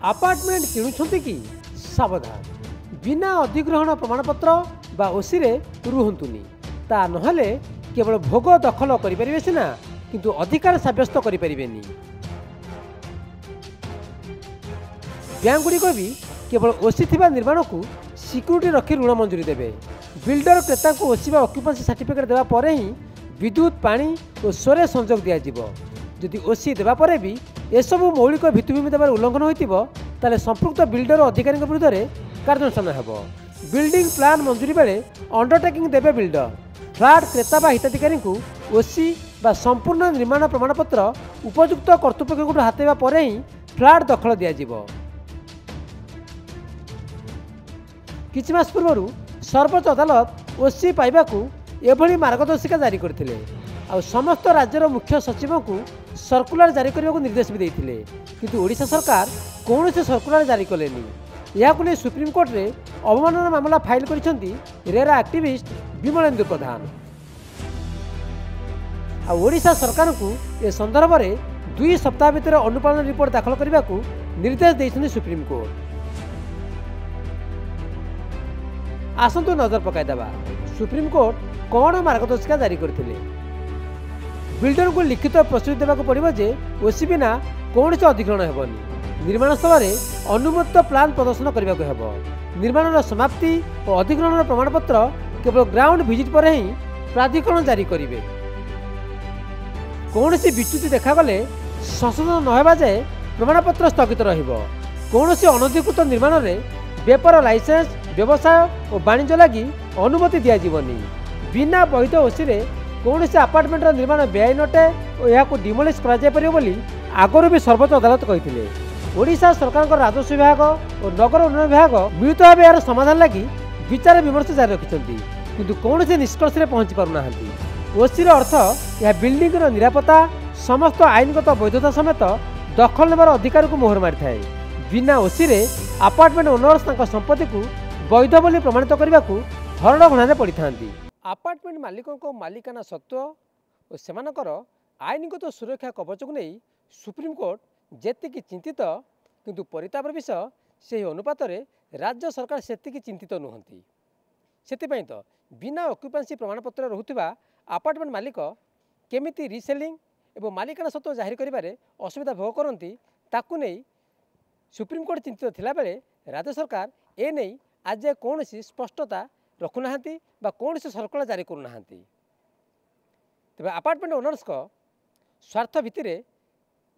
Apartment किणुछंती कि सावधान बिना अधिग्रहण प्रमाणपत्र बा ओसी रे रुहंतुनी ता नहले केवल भोग दखल करिपरिबे सिना किंतु अधिकार साब्यस्त करिपरिबेनी। बैंकगुड़िक भी केवल ओसी थिबा निर्माण को सिक्यूरिटी रखी ऋण मंजूरी देवे। बिल्डर क्रेता को ओसी बा ऑक्युपेंसी सर्टिफिकेट देवा परे ही विद्युत पानी और सोरे संजोग दिया जिवो। जदि ओसी देवा परे भी एसबू मौलिक भित्तिभूमि देवार उल्लंघन होइतिबो ताले संपुक्त बिल्डर अधिकारी विरुद्ध में कार्यानुष्ठान हेबो। बिल्डिंग प्लान मंजूरी बेले अंडरटेकिंग देवे बिल्डर फ्लैट क्रेता बा हिताधिकारी को ओसी बा संपूर्ण निर्माण प्रमाणपत्र उपयुक्त कर्तृपक्ष हातेबा परे ही फ्लैट दखल दिया जिवो। किछि मास पूर्व सर्वोच्च अदालत ओसी पाइबाकू एभली मार्गदर्शिका जारी करथिले आ समस्त राज्यर मुख्य सचिव को सर्कुलर जारी करने को निर्देश भी देते किंतु ओडिशा सरकार कौन से सर्कुलर जारी कलेनी। यह सुप्रीम कोर्ट रे अवमानना मामला फाइल करिसेंती रेरा एक्टिविस्ट विमलेंदु प्रधान। आ ओडिशा सरकार को ए संदर्भ में 2 सप्ताह भीतर अनुपालन रिपोर्ट दाखल करने को निर्देश देइछन्ती सुप्रीम कोर्ट। आसंतु नजर पकाइदेवा सुप्रीम कोर्ट कौन मार्गदर्शिका जारी करथिले। बिल्डर को लिखित प्रस्तुति देवाक पड़ो जे ओसी बिना कौन से अधिग्रहण हेबनी। निर्माण स्थल में अनुमोदित प्लान प्रदर्शन करने को हेबो। निर्माण समाप्ति और अधिग्रहण प्रमाणपत्र केवल ग्राउंड विजिट पर ही प्राधिकरण जारी करेंगे। कौन सी विच्युति देखागले संशोधन नहेबा जाए प्रमाणपत्र स्थगित रहिबो। कौन सी अनधिकृत निर्माण में बेपार लाइसेंस व्यवसाय और वाणिज्य लगी अनुमति दिया जीवनी। बिना वैध ओसी रे कौन से अपार्टमेंट निर्माण बेआईन अटे और यहाँ डिमोलिश कर आगुरी भी सर्वोच्च अदालत कही। ओडिशा सरकार राजस्व विभाग और नगर उन्नयन विभाग मिलित भाव यार समाधान लगी विचार विमर्श जारी रखिंट किंतु कौन से निष्कर्ष में पहुंची पारना। ओसीर अर्थ यह बिल्डिंग निरापत्ता समस्त आईनगत वैधता समेत दखल नेबार अधिकार को मोहर मारी थाए। बिना ओसी रे अपार्टमेंट ओनर्स संपत्ति को वैध बोली प्रमाणित करने को हरण घणारे पड़ी था। अपार्टमेंट मालिकों को मालिकाना सत्व और सेमानकर आईनगत सुरक्षा कवच को नहीं सुप्रीम कोर्ट जेतिकी चिंतित किंतु परितापर विषय से अनुपात राज्य सरकार सेतिकी चिंतित नुहंती। सेतिपई तो बिना ऑक्युपेंसी प्रमाणपत्र रहुथिबा अपार्टमेंट मालिक केमिति रिसेलिंग एवं मालिकाना सत्व जाहिर करिबारे असुविधा भोग करती ताकू नहीं सुप्रीम कोर्ट चिंतित थिला बेले राज्य सरकार ए नहीं आज कौन स्पष्टता रखुना बा कौन से सर्कुलर जारी करूना। तेज अपार्टमेंट ओनर्स को स्वार्थ भित्तिर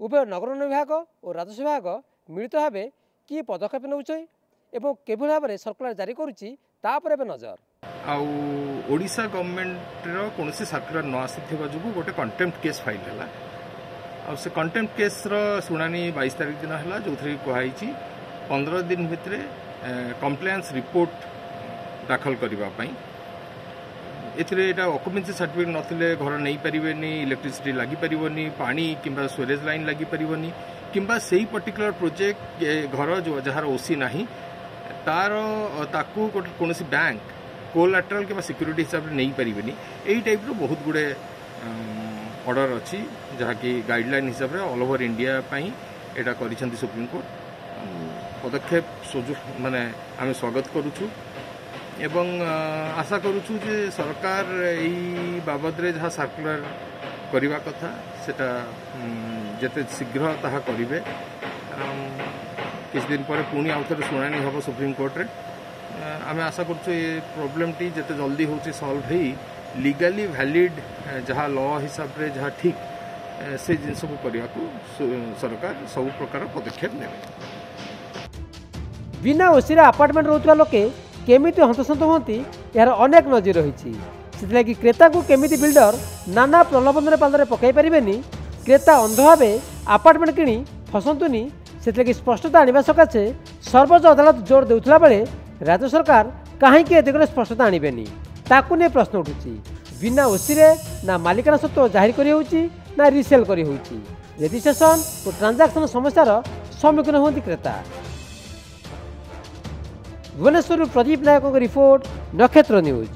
उभय नगर उन्नयन विभाग और राजस्व विभाग मिलित भाव कि पदक्षेप नौचे एवं केभली भाव में सर्कुलर जारी करुच्ची तापर एवं नजर ओडिशा गवर्नमेंट कौन सर्कुलर न आसीथिबा जो गोटे कंटेम्प्ट केस फाइल है आ से कंटेम्प्ट केस शुणानी 22 तारिख दिन है जो कहुई 15 दिन भितर कंप्लायंस रिपोर्ट दाखल करने एटा ऑक्युपेंसी सर्टिफिकेट नथिले घर नहीं पारिबेनी इलेक्ट्रिसिटी लगी पारिबनी पानी किंबा स्टोरेज लाइन लगी पारिबनी किंबा सेही पर्टिकुलर प्रोजेक्ट घर जो जहार ओसी नाही तार ताकू कोनोसी बैंक कोलैटरल किंबा सिक्यूरिटी हिसाब से नहीं पारिबेनी। एही टाइप रो बहुत गुडे ऑर्डर अच्छी जहाँकि गाइडलाइन हिसाब से ऑल ओवर इंडिया पाई एटा करिसेंती सुप्रीम कोर्ट। पदक्षेप माने आम स्वागत करूछु एवं आशा करूछु जे सरकार यही बाबद रे जहाँ सर्कुलर करने कथा सेटा जेते शीघ्र ताहा करिवे। किछ दिन पर पुणी आउ थे शुणानी हम सुप्रीम कोर्ट रे आम आशा करूछु ये प्रॉब्लम टी जेते जल्दी होची सॉल्व होई लीगली वैलिड जहाँ लॉ हिसाब रे जहाँ ठीक से जिनस को करने को सरकार सब प्रकार पदक्षेप नेबे। बिना ओसीरा अपार्टमेंट रोचुवा लोके केमिति हंतसंत होती यार अनेक नजर रही। से क्रेता को केमिति बिल्डर नाना प्रलोभन पादे पकई पारे क्रेता अंध भाव अपार्टमेंट किणी फसंतुनी से स्पष्टता आने सकाशे सर्वोच्च अदालत जोर देउथला बेले राज्य सरकार कहीं ए दिगरे स्पष्टता आनिबेनी ताकू नहीं प्रश्न उठुची। बिना ओसी रे ना मालिकाना सत्व जाहिर करी होउची ना रिसेल करी होउची। रजिस्ट्रेशन और ट्रांजैक्शन समस्यार सम्मुखीन होती क्रेता। भुवनेश्वर प्रदीप नायक रिपोर्ट नक्षत्र न्यूज।